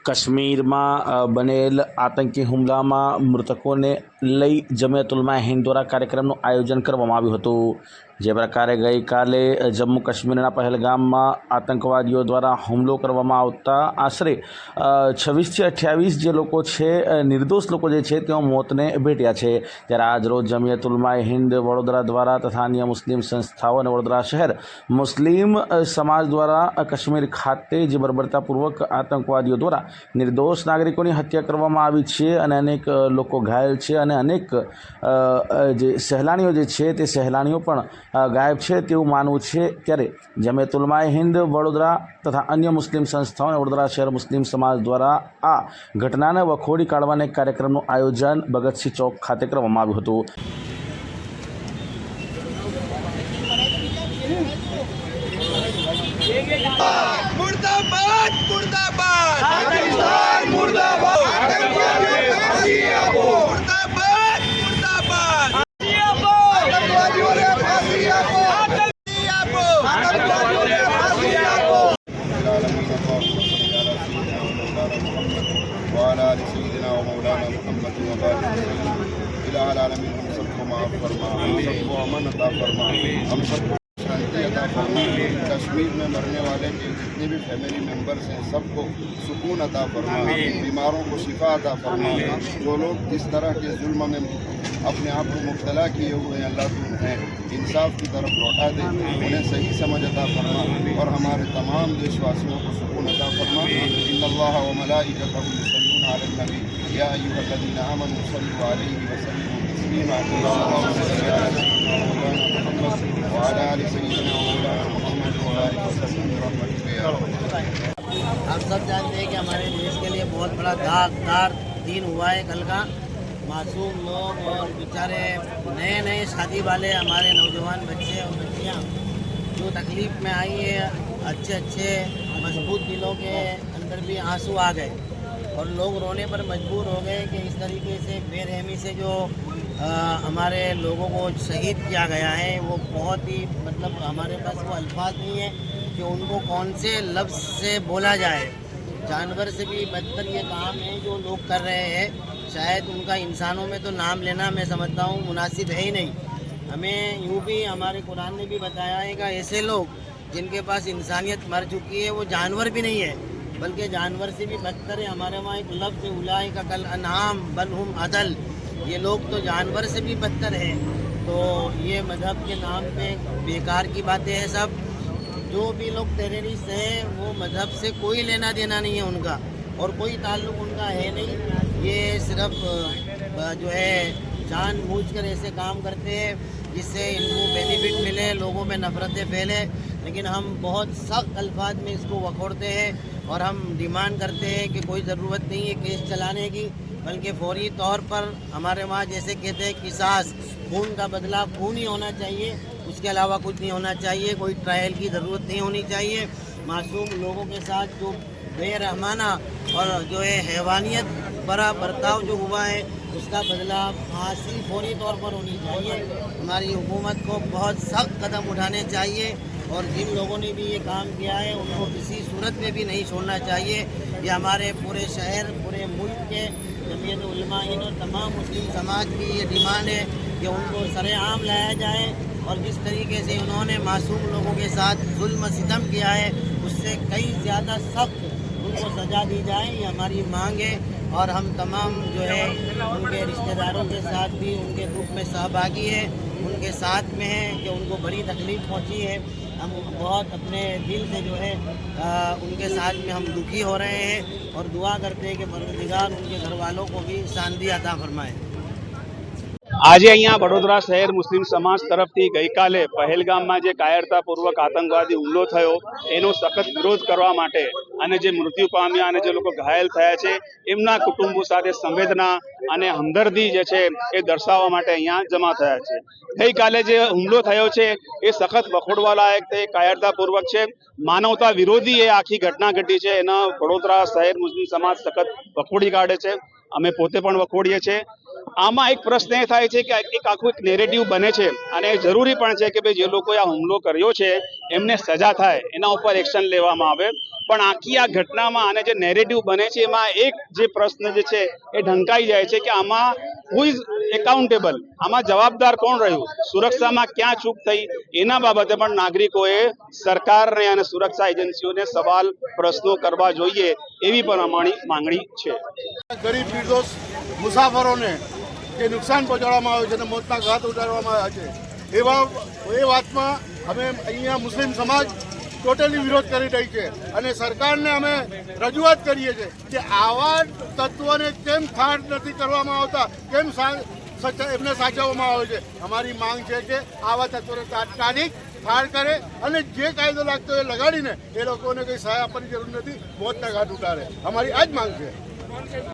काश्मीर में बनेल आतंकी हुमला में मृतकों ने लई जमियत उलमा हिंद द्वारा कार्यक्रम आयोजन करवामां आव्युं हतुं। जे प्रकारे गई काले जम्मू काश्मीर पहलगाम में आतंकवादीओ द्वारा हुमलो करवामां आवता आश्रे 26 થી 28 जे लोको छे निर्दोष लोको जे छे तेओ मौतने भेट्या छे। त्यारे आज रोज जमियत उलमा हिंद वडोदरा द्वारा तथा अन्य मुस्लिम संस्थाओं और वडोदरा शहर मुस्लिम समाज द्वारा काश्मीर खाते जे बर्बरतापूर्वक आतंकवादीओ द्वारा निर्दोष नागरिकों की हत्या करवामां आवी छे अने अनेक लोको घायल छे अने अनेक जे सહેલાણીઓ जे छे ते सહેલાણીઓ पण गायब है तेवुं मानवुं छे। त्यारे जमियत उलमा हिंद वडोदरा तथा अन्य मुस्लिम संस्थाओं और वडोदरा शहर मुस्लिम समाज द्वारा आ घटनाने वखोड़ी काढवाना कार्यक्रमનું आयोजन भगतसिंह चौक खाते करवामां આવ્યું હતું। मुर्दाबाद मुर्दाबाद पाकिस्तान मुर्दाबाद आतंकवादियों ने फांसी आपो मुर्दाबाद मुर्दाबाद आतंकवादियों ने फांसी आपो आतंकवादियों ने फांसी आपो वाला सय्यिदना व मौलाना मुहम्मद व बारिक इला आलमीन हम सबको माफ फरमा, हम सबको अमन अता फरमा, हम सबको शांति अता फरमा। कश्मीर में मरने वाले के जितने भी फैमिली मेम्बर्स हैं सबको सुकून अता फरमा, बीमारों को शिफा अता फरमा। जो लोग जिस तरह के जुल्म में अपने आप को मुब्तला किए हुए हैं अल्लाह तू उन्हें इंसाफ की तरफ लौटा दे, उन्हें सही समझ अता फरमा और हमारे तमाम देशवासियों को सुकून अता फरमा। इन्नल्लाह व मलाइकतहु युसल्लूना अलन नबी या अय्युहल्लज़ीना आमनू सल्लु अलैहि व सल्लिमू तस्लीमा। अल्लाहुम्मा सल्लि अला सय्यिदिना मुहम्मद व अला आलि सय्यिदिना मुहम्मद व बारिक वसल्लिम बिरहमतिका या रब्बल। आप सब जानते हैं कि हमारे देश के लिए बहुत बड़ा दागदार दिन हुआ है कल का। मासूम लोग और बेचारे नए नए शादी वाले हमारे नौजवान बच्चे और बच्चियाँ जो तकलीफ़ में आई है, अच्छे अच्छे मजबूत दिलों के अंदर भी आंसू आ गए और लोग रोने पर मजबूर हो गए कि इस तरीके से बेरहमी से जो हमारे लोगों को शहीद किया गया है वो बहुत ही मतलब हमारे पास वो अल्फाज नहीं है कि उनको कौन से लफ्ज़ से बोला जाए। जानवर से भी बदतर ये काम है जो लोग कर रहे हैं। शायद उनका इंसानों में तो नाम लेना मैं समझता हूँ मुनासिब है ही नहीं। हमें यूँ भी हमारे कुरान ने भी बताया है कि ऐसे लोग जिनके पास इंसानियत मर चुकी है वो जानवर भी नहीं है बल्कि जानवर से भी बदतर है। हमारे वहाँ एक लफ्ज़ उलाइका कल अनआम बल हुम अदल, ये लोग तो जानवर से भी बदतर है। तो ये मज़हब के नाम पे बेकार की बातें हैं सब। जो भी लोग टेररिस्ट हैं वो मज़हब से कोई लेना देना नहीं है उनका और कोई ताल्लुक़ उनका है नहीं। ये सिर्फ जो है जानबूझकर ऐसे काम करते हैं जिससे इनको बेनिफिट मिले, लोगों में नफ़रतें फैले। लेकिन हम बहुत सख्त अल्फाज में इसको वखोड़ते हैं और हम डिमांड करते हैं कि कोई ज़रूरत नहीं है केस चलाने की, बल्कि फौरी तौर पर हमारे वहाँ जैसे कहते हैं किसास, खून का बदला खून ही होना चाहिए, उसके अलावा कुछ नहीं होना चाहिए। कोई ट्रायल की ज़रूरत नहीं होनी चाहिए। मासूम लोगों के साथ जो बेरहमाना और जो है हैवानियत भरा बर्ताव जो हुआ है उसका बदला फांसी फौरी तौर पर होनी चाहिए। हमारी हुकूमत को बहुत सख्त कदम उठाने चाहिए और जिन लोगों ने भी ये काम किया है उनको किसी सूरत में भी नहीं छोड़ना चाहिए। ये हमारे पूरे शहर पूरे मुल्क के जमियत उलमा हिंद और तमाम मुस्लिम समाज की ये डिमांड है कि उनको सरेआम लाया जाए और जिस तरीके से उन्होंने मासूम लोगों के साथ जुल्म सितम किया है उससे कई ज़्यादा सख्त उनको सज़ा दी जाए, ये हमारी मांग है। और हम तमाम जो है उनके रिश्तेदारों के साथ भी उनके दुख में सहभागी हैं, उनके साथ में हैं कि उनको बड़ी तकलीफ़ पहुंची है। हम बहुत अपने दिल से जो है उनके साथ में हम दुखी हो रहे हैं और दुआ करते हैं कि परवरदिगार उनके घर वालों को भी शांति अता फरमाए। આજે અહીંયા વડોદરા શહેર મુસ્લિમ સમાજ તરફથી ગઈકાલે પહેલગામમાં જે કાયરતાપૂર્વક આતંકવાદી હુમલો થયો એનો સખત વિરોધ કરવા માટે અને જે મૃત્યુ પામ્યા અને જે લોકો ઘાયલ થયા છે એમના કુટુંબો સાથે સંવેદના અને હમદર્દી જે છે એ દર્શાવવા માટે અહીંયા જમા થયા છે। ગઈકાલે જે હુમલો થયો છે એ સખત વખોડવા લાયક છે, કાયરતાપૂર્વક છે, માનવતા વિરોધી એ આખી ઘટના ઘટી છે। એના વડોદરા શહેર મુસ્લિમ સમાજ સખત વખોડી કાઢે છે, અમે પોતે પણ વખોડીએ છીએ। આમાં એક પ્રશ્ન એ થાય છે કે એક આખું એક નેરેટિવ બને છે અને જરૂરી પણ છે કે ભાઈ જે લોકોએ આ હુમલો કર્યો છે એમને સજા થાય, એના ઉપર એક્શન લેવામાં આવે. પણ આખી આ ઘટનામાં આને જે નેરેટિવ બને છે એમાં એક જે પ્રશ્ન જે છે એ ઢંકાઈ જાય છે કે આમાં હુ ઇઝ એકાઉન્ટેબલ, આમાં જવાબદાર કોણ રહ્યું, સુરક્ષામાં ક્યાં ચૂક થઈ, એના બાબતે પણ નાગરિકોએ સરકારને અને સુરક્ષા એજન્સીઓને સવાલ પ્રશ્નો કરવા જોઈએ એવી પણ અમારી માંગણી છે. ગરીબ નિર્દોષ મુસાફરોને જે નુકસાન પહોંચાડવામાં આવ્યું છે અને મોતના ઘાત ઉતારવામાં આવ્યા છે એ વાતમાં અમે અહીંયા મુસ્લિમ સમાજ ટોટલી વિરોધ કરી રહી છે અને સરકારને અમે રજૂઆત કરીએ છીએ કે આવા તત્વોને કેમ ઠાર નથી કરવામાં આવતા, કેમ એમને સાચવવામાં આવે છે. અમારી માંગ છે કે આવા તત્વોને તાત્કાલિક ઠાર કરે અને જે કાયદો લાગતો એ લગાડીને એ લોકોને કંઈ સહાય આપવાની જરૂર નથી, મોતના ઘાટ ઉતારે. અમારી આ જ માંગ છે.